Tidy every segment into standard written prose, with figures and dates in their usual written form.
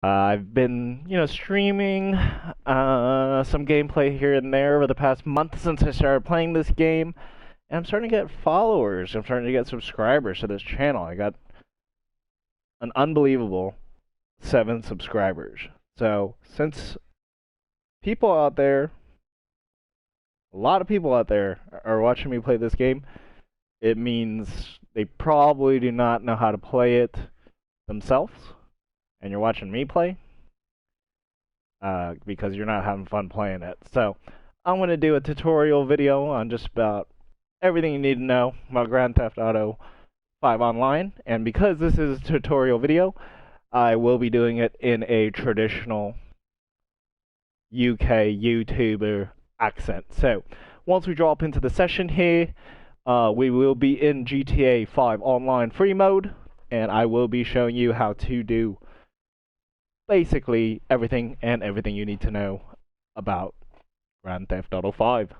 I've been, streaming some gameplay here and there over the past month since I started playing this game, and I'm starting to get followers. I'm starting to get subscribers to this channel. I got an unbelievable 7 subscribers. So, since people out there, a lot of people out there are watching me play this game, it means they probably do not know how to play it themselves, and you're watching me play. Because you're not having fun playing it. So I'm going to do a tutorial video on just about everything you need to know about Grand Theft Auto 5 Online. And because this is a tutorial video, I will be doing it in a traditional UK YouTuber accent. So once we drop into the session here, we will be in GTA 5 Online free mode, and I will be showing you how to do basically everything you need to know about Grand Theft Auto 5.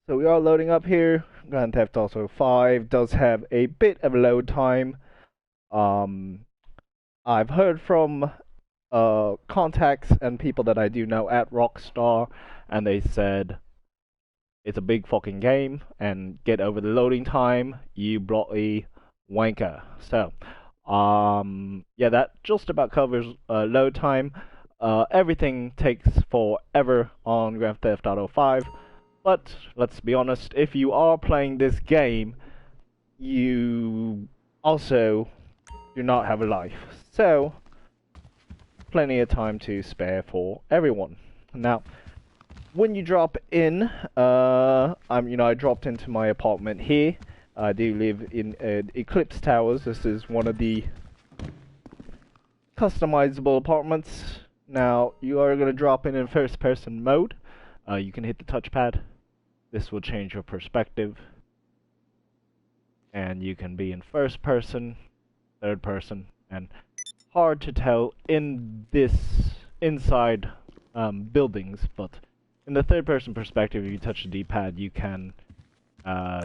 So we are loading up here. Grand Theft Auto 5 does have a bit of load time. I've heard from contacts and people that I do know at Rockstar, and they said it's a big fucking game, and get over the loading time, you bloody wanker. So, yeah, that just about covers load time. Everything takes forever on Grand Theft Auto 5, but let's be honest, if you are playing this game, you also do not have a life. So, plenty of time to spare for everyone. Now, when you drop in, I dropped into my apartment here. I do live in Eclipse Towers. This is one of the customizable apartments. Now, you are going to drop in first-person mode. You can hit the touchpad. This will change your perspective. And you can be in first person, third person, and hard to tell in this inside buildings, but in the third-person perspective, if you touch the D-pad, you can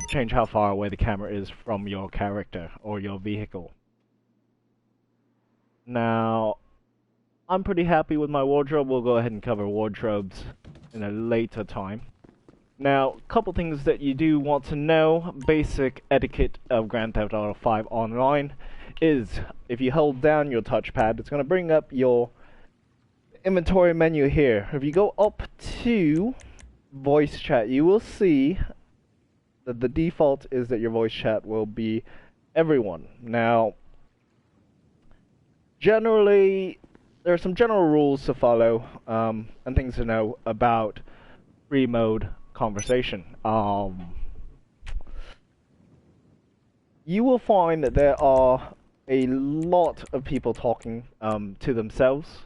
change how far away the camera is from your character or your vehicle. Now, I'm pretty happy with my wardrobe. We'll go ahead and cover wardrobes in a later time. Now, a couple things that you do want to know. Basic etiquette of Grand Theft Auto 5 Online is if you hold down your touchpad, it's going to bring up your inventory menu here. If you go up to voice chat, you will see that the default is that your voice chat will be everyone. Now, generally, there are some general rules to follow and things to know about free mode conversation. You will find that there are a lot of people talking to themselves.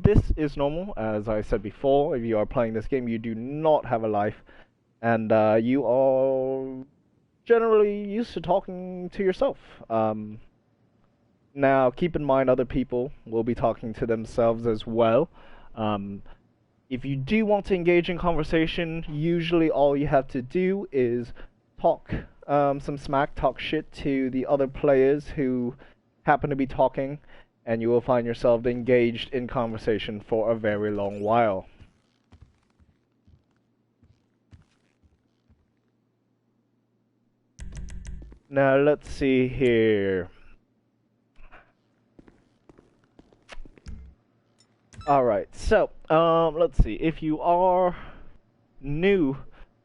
This is normal, as I said before. If you are playing this game, you do not have a life, and you are generally used to talking to yourself. Now, keep in mind other people will be talking to themselves as well. If you do want to engage in conversation, usually all you have to do is talk some smack, talk shit to the other players who happen to be talking, and you will find yourself engaged in conversation for a very long while. Now, let's see here. Alright, so, let's see. If you are new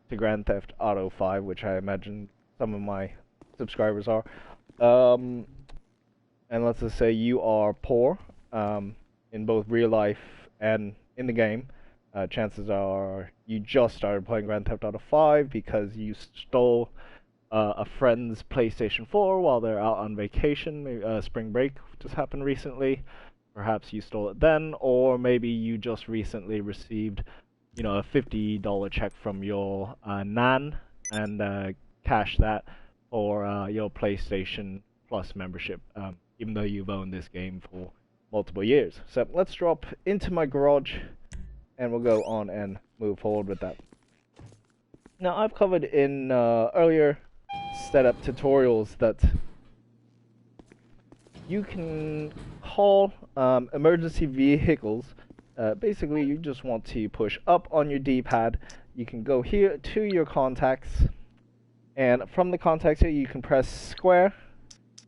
to Grand Theft Auto 5, which I imagine some of my subscribers are, and let's just say you are poor in both real life and in the game, chances are you just started playing Grand Theft Auto 5 because you stole a friend's PlayStation 4 while they're out on vacation. Maybe, spring break just happened recently. Perhaps you stole it then, or maybe you just recently received, a $50 check from your nan and cashed that for your PlayStation Plus membership, even though you've owned this game for multiple years. So let's drop into my garage, and we'll go on and move forward with that. Now, I've covered in earlier set up tutorials that you can call emergency vehicles. Basically, you just want to push up on your D-pad. You can go here to your contacts, and from the contacts here, you can press square,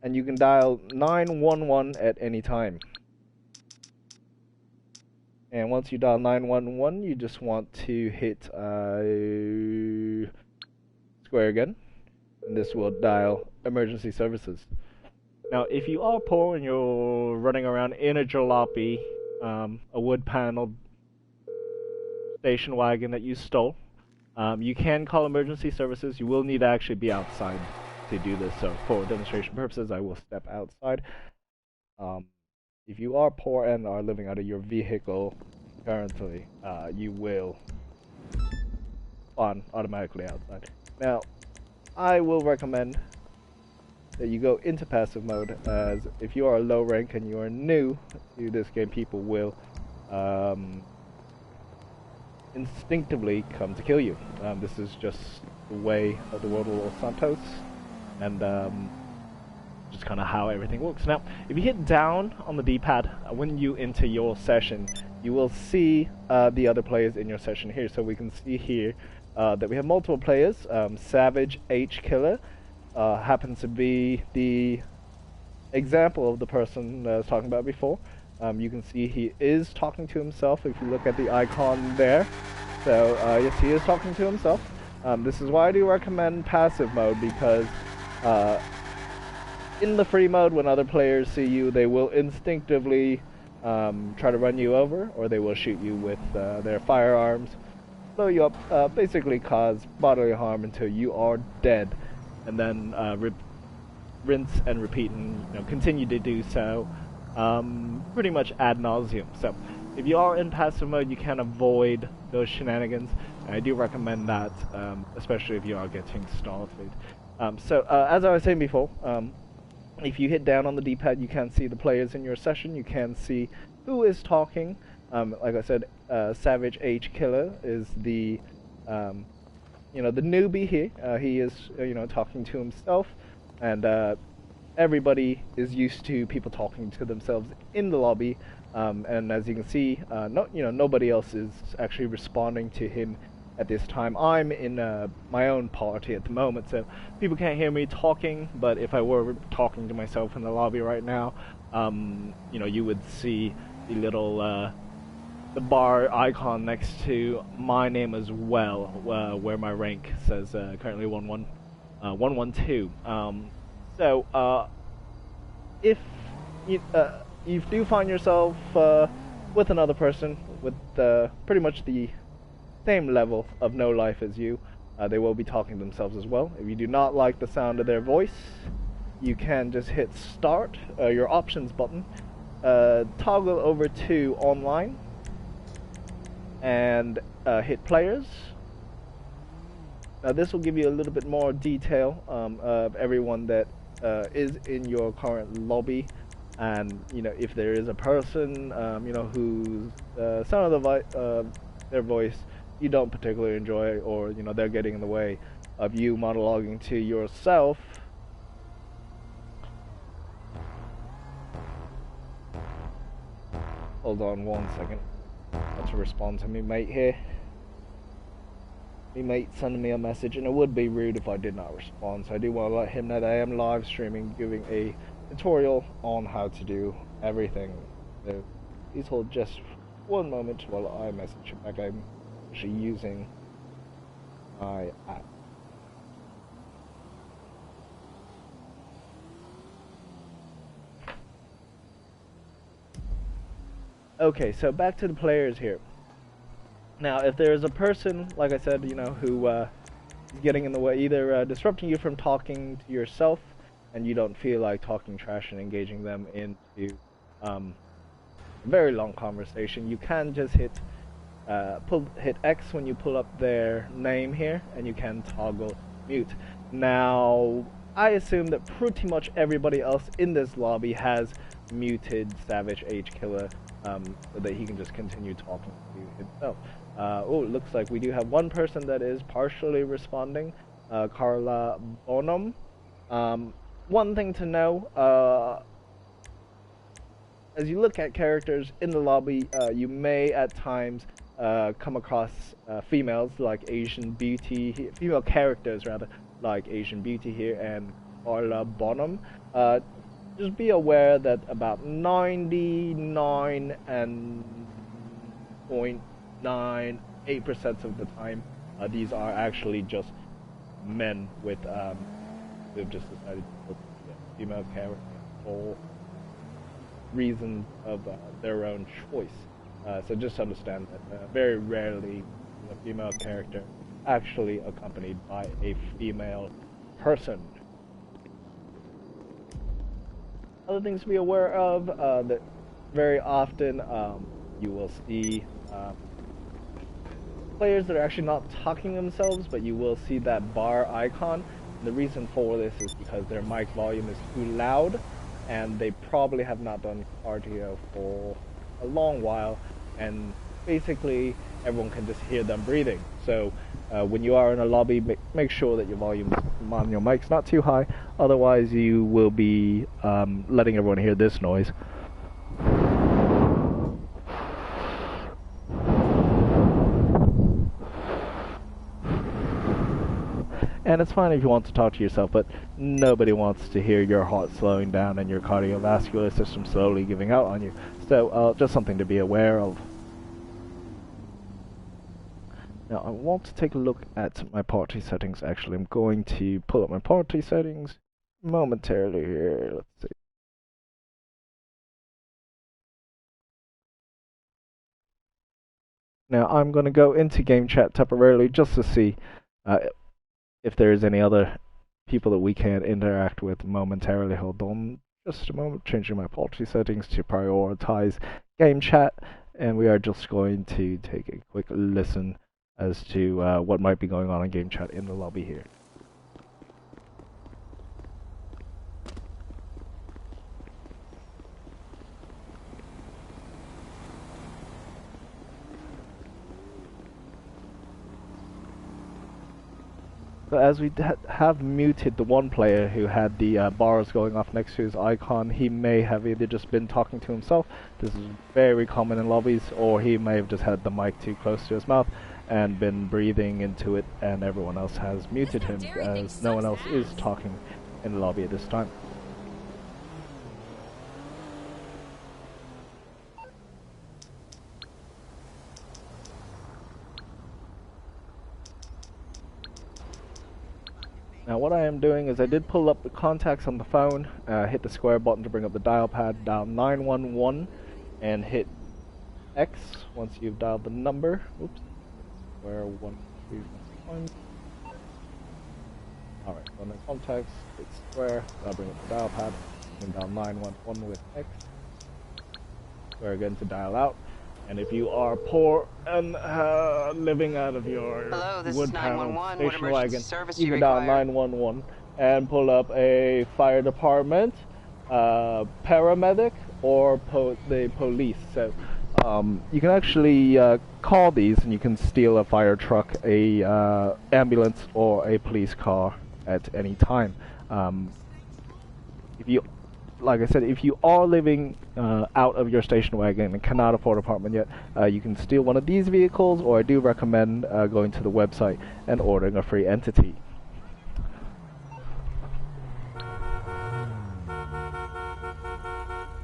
and you can dial 911 at any time. And once you dial 911, you just want to hit square again, and this will dial emergency services. Now, if you are poor and you're running around in a jalopy, a wood-paneled station wagon that you stole, you can call emergency services. You will need to actually be outside to do this, so for demonstration purposes, I will step outside. If you are poor and are living out of your vehicle currently, you will spawn automatically outside. Now, I will recommend that you go into passive mode, as if you are a low rank and you are new to this game, people will instinctively come to kill you. This is just the way of the world of Los Santos, and just kind of how everything works. Now, if you hit down on the D-pad when you enter your session, you will see the other players in your session here. So we can see here that we have multiple players. Savage H Killer happens to be the example of the person I was talking about before. You can see he is talking to himself if you look at the icon there. So yes, he is talking to himself. This is why I do recommend passive mode, because in the free mode, when other players see you, they will instinctively try to run you over, or they will shoot you with their firearms, blow you up, basically cause bodily harm until you are dead, and then rinse and repeat, and continue to do so pretty much ad nauseum. So if you are in passive mode, you can avoid those shenanigans, and I do recommend that, especially if you are getting started. So as I was saying before, if you hit down on the D-pad, you can see the players in your session. You can see who is talking. Like I said, Savage H Killer is the the newbie here. He is talking to himself, and everybody is used to people talking to themselves in the lobby. And as you can see, nobody else is actually responding to him at this time. I'm in my own party at the moment, so people can't hear me talking, but if I were talking to myself in the lobby right now, you would see the little the bar icon next to my name as well, where my rank says currently 112. So if you do find yourself with another person with pretty much the same level of no life as you, they will be talking to themselves as well. If you do not like the sound of their voice, you can just hit start, your options button, toggle over to online, and hit players. Now this will give you a little bit more detail of everyone that is in your current lobby, and if there is a person whose sound of their voice you don't particularly enjoy, or they're getting in the way of you monologuing to yourself, hold on 1 second. Let's respond to me mate here. Me mate sending me a message, and it would be rude if I did not respond, so I do want to let him know that I am live streaming, giving a tutorial on how to do everything. So please hold just 1 moment while I message him back. I'm actually using my app. Okay, so back to the players here. Now, if there is a person, like I said, who is getting in the way, either disrupting you from talking to yourself, and you don't feel like talking trash and engaging them into a very long conversation, you can just hit X when you pull up their name here, and you can toggle mute. Now, I assume that pretty much everybody else in this lobby has muted Savage H Killer, so that he can just continue talking to himself. Oh, it looks like we do have one person that is partially responding. Carla Bonham. One thing to know, as you look at characters in the lobby, you may at times come across females like Asian Beauty, female characters rather, like Asian Beauty here and Carla Bonham. Just be aware that about 99.98% of the time, these are actually just men with who've just decided to put female character for reasons of their own choice. So just understand that very rarely a female character actually accompanied by a female person. Other things to be aware of, that very often you will see players that are actually not talking themselves, but you will see that bar icon. And the reason for this is because their mic volume is too loud, and they probably have not done cardio for a long while, and basically everyone can just hear them breathing. So when you are in a lobby, make sure that your volume on your mic's not too high, otherwise you will be letting everyone hear this noise. And it's fine if you want to talk to yourself, but nobody wants to hear your heart slowing down and your cardiovascular system slowly giving out on you. So just something to be aware of. Now I want to take a look at my party settings. Actually, I'm going to pull up my party settings momentarily here. Let's see. Now I'm going to go into game chat temporarily just to see if there's any other people that we can interact with momentarily. Hold on just a moment, changing my party settings to prioritize game chat, and we are just going to take a quick listen as to what might be going on in game chat in the lobby here. But as we have muted the one player who had the bars going off next to his icon, he may have either just been talking to himself, this is very common in lobbies, or he may have just had the mic too close to his mouth and been breathing into it, and everyone else has muted him as no one else is talking in the lobby at this time. Now what I am doing is I did pull up the contacts on the phone, hit the square button to bring up the dial pad, dial 911, and hit X once you've dialed the number. Oops. Square 1, 2, 1. Alright, on the contacts, hit square, I'll bring up the dial pad, and dial 911 with X. Square again to dial out. And if you are poor and living out of your wood panel station wagon, you can dial 911 and pull up a fire department, paramedic, or the police. So you can actually call these, and you can steal a fire truck, a ambulance, or a police car at any time. Like I said, if you are living out of your station wagon and cannot afford an apartment yet, you can steal one of these vehicles, or I do recommend going to the website and ordering a free entity.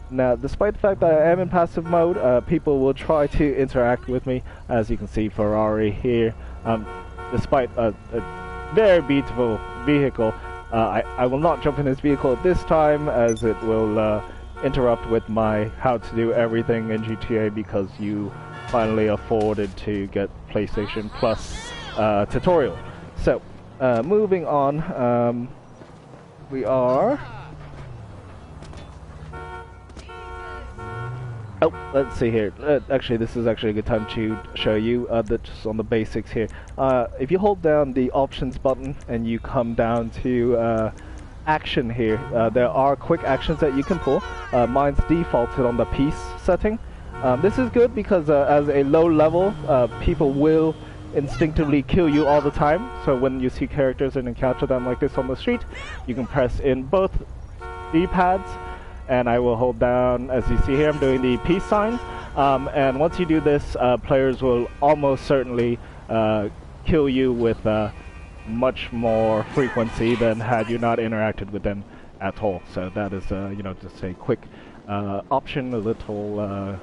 Now, despite the fact that I am in passive mode, people will try to interact with me, as you can see Ferrari here. Despite a very beautiful vehicle, I will not jump in this vehicle at this time, as it will interrupt with my how to do everything in GTA, because you finally afforded to get PlayStation Plus tutorial. So, moving on, we are... Oh, let's see here. Actually, this is actually a good time to show you just on the basics here. If you hold down the options button and you come down to action here, there are quick actions that you can pull. Mine's defaulted on the peace setting. This is good because as a low level, people will instinctively kill you all the time. So when you see characters and encounter them like this on the street, you can press in both D-pads, and I will hold down, as you see here, I'm doing the peace sign. And once you do this, players will almost certainly kill you with much more frequency than had you not interacted with them at all. So that is, you know, just a quick option, a little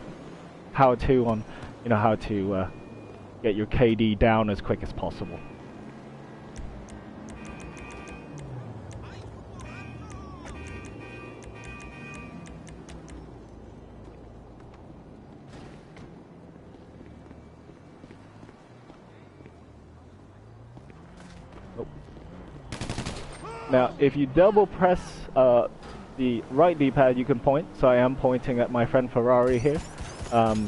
how-to on, you know, how to get your KD down as quick as possible. Now, if you double press the right D-pad, you can point. So I am pointing at my friend Ferrari here.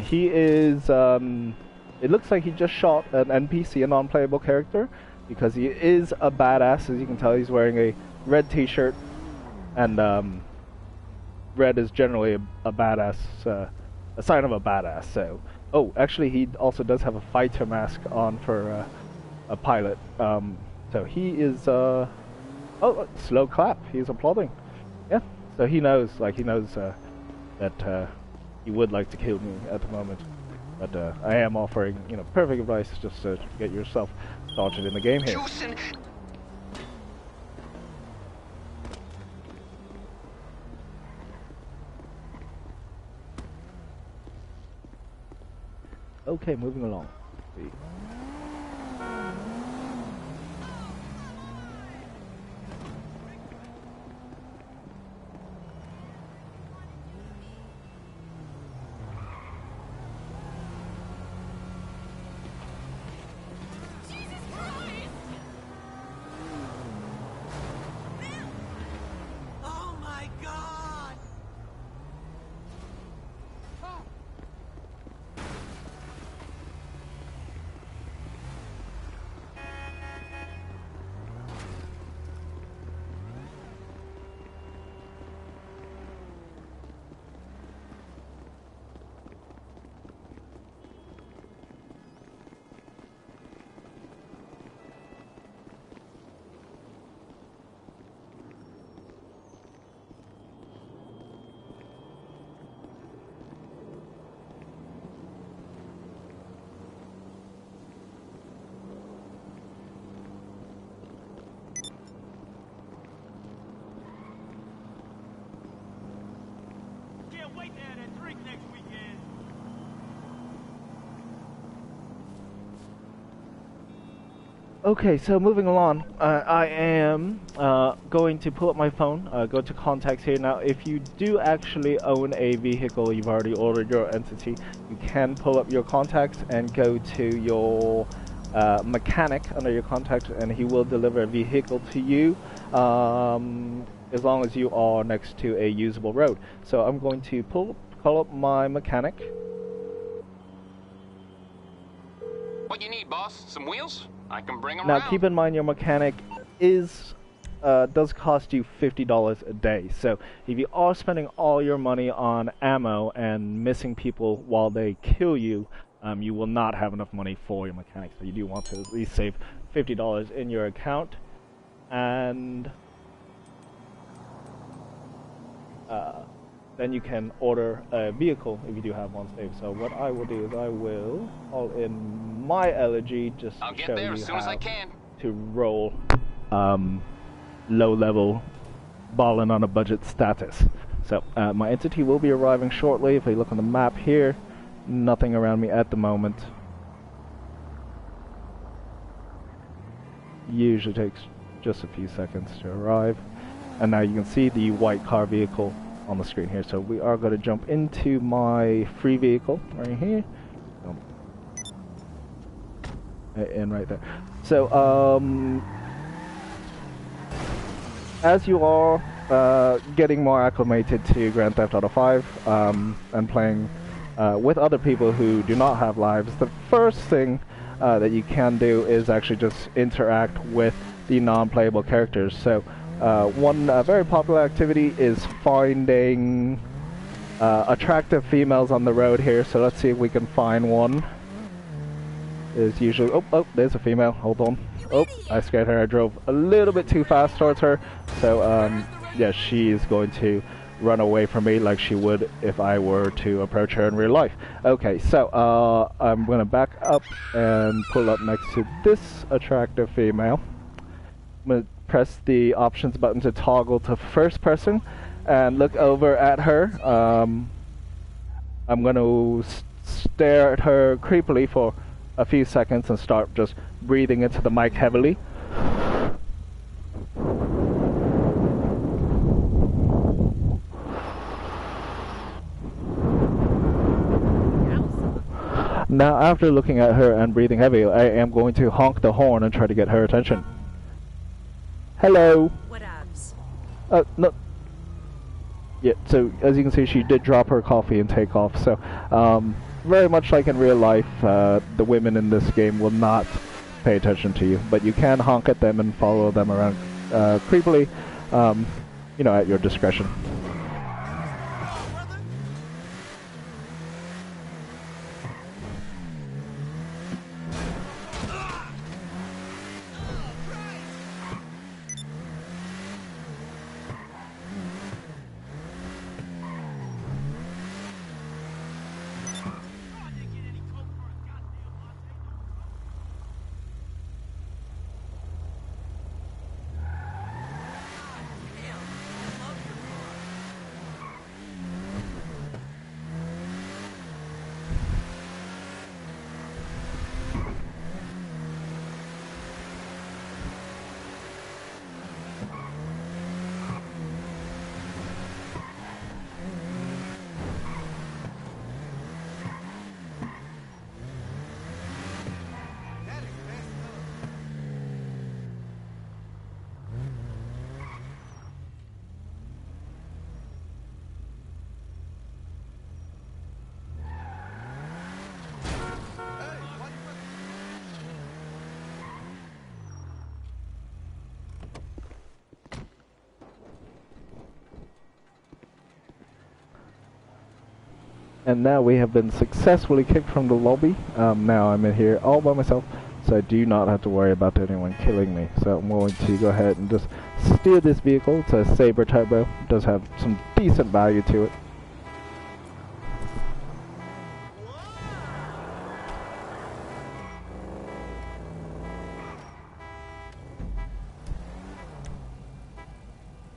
He is, it looks like he just shot an NPC, a non-playable character, because he is a badass. As you can tell, he's wearing a red t-shirt, and red is generally a badass, a sign of a badass. So, oh, actually he also does have a fighter mask on for a pilot. So he is, oh, slow clap. He's applauding. Yeah. So he knows, like, that he would like to kill me at the moment. But I am offering, you know, perfect advice just to get yourself started in the game here. Okay, moving along. Okay, so moving along, I am going to pull up my phone, go to contacts here. Now, if you do actually own a vehicle, you've already ordered your entity, you can pull up your contacts and go to your mechanic under your contact, and he will deliver a vehicle to you as long as you are next to a usable road. So I'm going to call up my mechanic. What you need, boss? Some wheels? I can bring them now around. Keep in mind your mechanic is does cost you $50 a day. So if you are spending all your money on ammo and missing people while they kill you, you will not have enough money for your mechanic. So you do want to at least save $50 in your account, and then you can order a vehicle if you do have one saved. So what I will do is I will call in my elegy just to show you how to roll low-level ballin' on a budget status. So my entity will be arriving shortly. If we look on the map here, nothing around me at the moment. Usually takes just a few seconds to arrive. And now you can see the white car vehicle on the screen here. So we are going to jump into my free vehicle right here, and right there. So as you are getting more acclimated to Grand Theft Auto 5 and playing with other people who do not have lives, the first thing that you can do is actually just interact with the non-playable characters. So one very popular activity is finding attractive females on the road here. So let's see if we can find one. is usually... Oh, there's a female. Hold on. Oh, I scared her. I drove a little bit too fast towards her. So, yeah, she's going to run away from me like she would if I were to approach her in real life. Okay, so, I'm going to back up and pull up next to this attractive female. I'm going to press the options button to toggle to first person and look over at her. I'm going to stare at her creepily for a few seconds and start just breathing into the mic heavily. Now, after looking at her and breathing heavily, I am going to honk the horn and try to get her attention. Hello. What ups? No. Yeah, so as you can see, she did drop her coffee and take off. So, very much like in real life, the women in this game will not pay attention to you, but you can honk at them and follow them around creepily, you know, at your discretion. And now we have been successfully kicked from the lobby. Now I'm in here all by myself, so I do not have to worry about anyone killing me. So I'm going to go ahead and just steer this vehicle. It's a Sabre Turbo. It does have some decent value to it.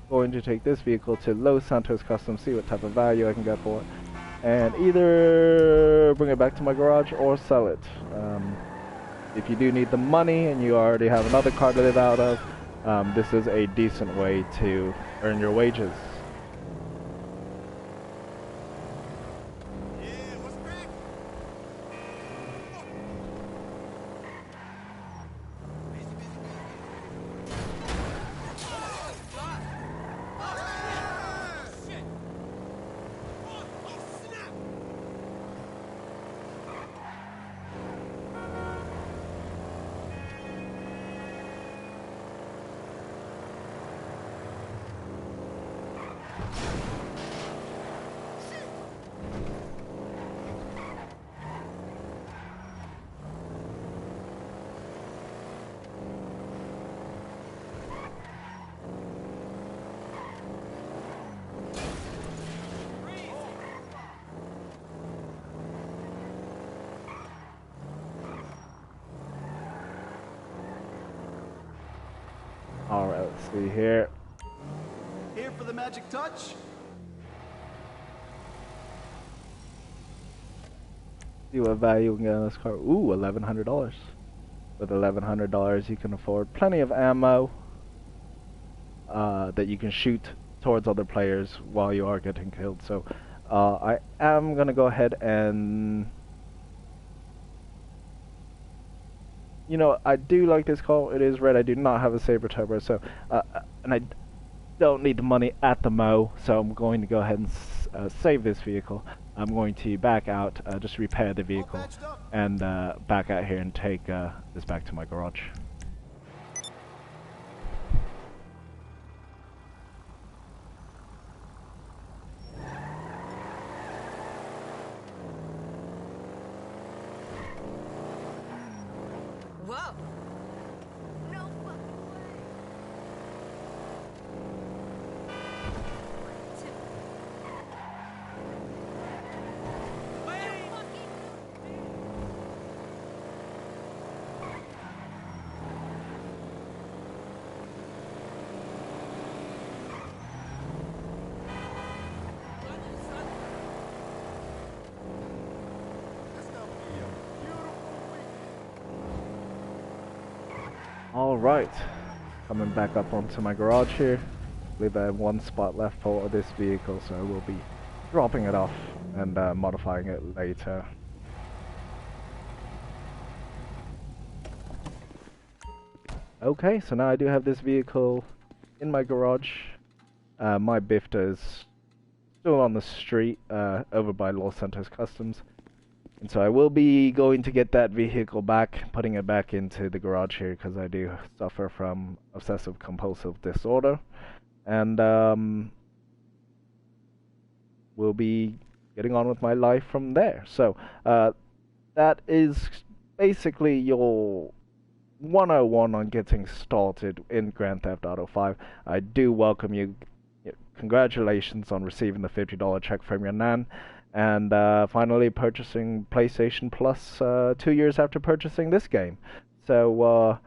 Going to take this vehicle to Los Santos Custom, see what type of value I can get for it, and either bring it back to my garage or sell it. If you do need the money and you already have another car to live out of, this is a decent way to earn your wages. Alright, let's see here. Here for the magic touch? See what value we can get on this car. Ooh, $1,100. With $1,100 you can afford plenty of ammo that you can shoot towards other players while you are getting killed. So I am going to go ahead and... You know, I do like this car. It is red. I do not have a Sabre Turbo, so and I don't need the money at the mo, so I'm going to go ahead and save this vehicle. I'm going to back out, just repair the vehicle, and back out here and take this back to my garage. Alright, coming back up onto my garage here. I believe I have one spot left for this vehicle, so I will be dropping it off and modifying it later. Okay, so now I do have this vehicle in my garage. My Bifta is still on the street over by Los Santos Customs. And so I will be going to get that vehicle back, putting it back into the garage here because I do suffer from obsessive compulsive disorder. And we'll be getting on with my life from there. So that is basically your 101 on getting started in Grand Theft Auto 5. I do welcome you. Congratulations on receiving the $50 check from your nan. And finally purchasing PlayStation Plus 2 years after purchasing this game. So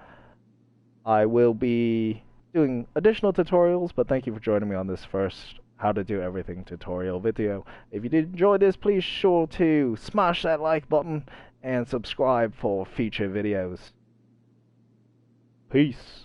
I will be doing additional tutorials, but thank you for joining me on this first how to do everything tutorial video. If you did enjoy this, please sure to smash that like button and subscribe for future videos. Peace.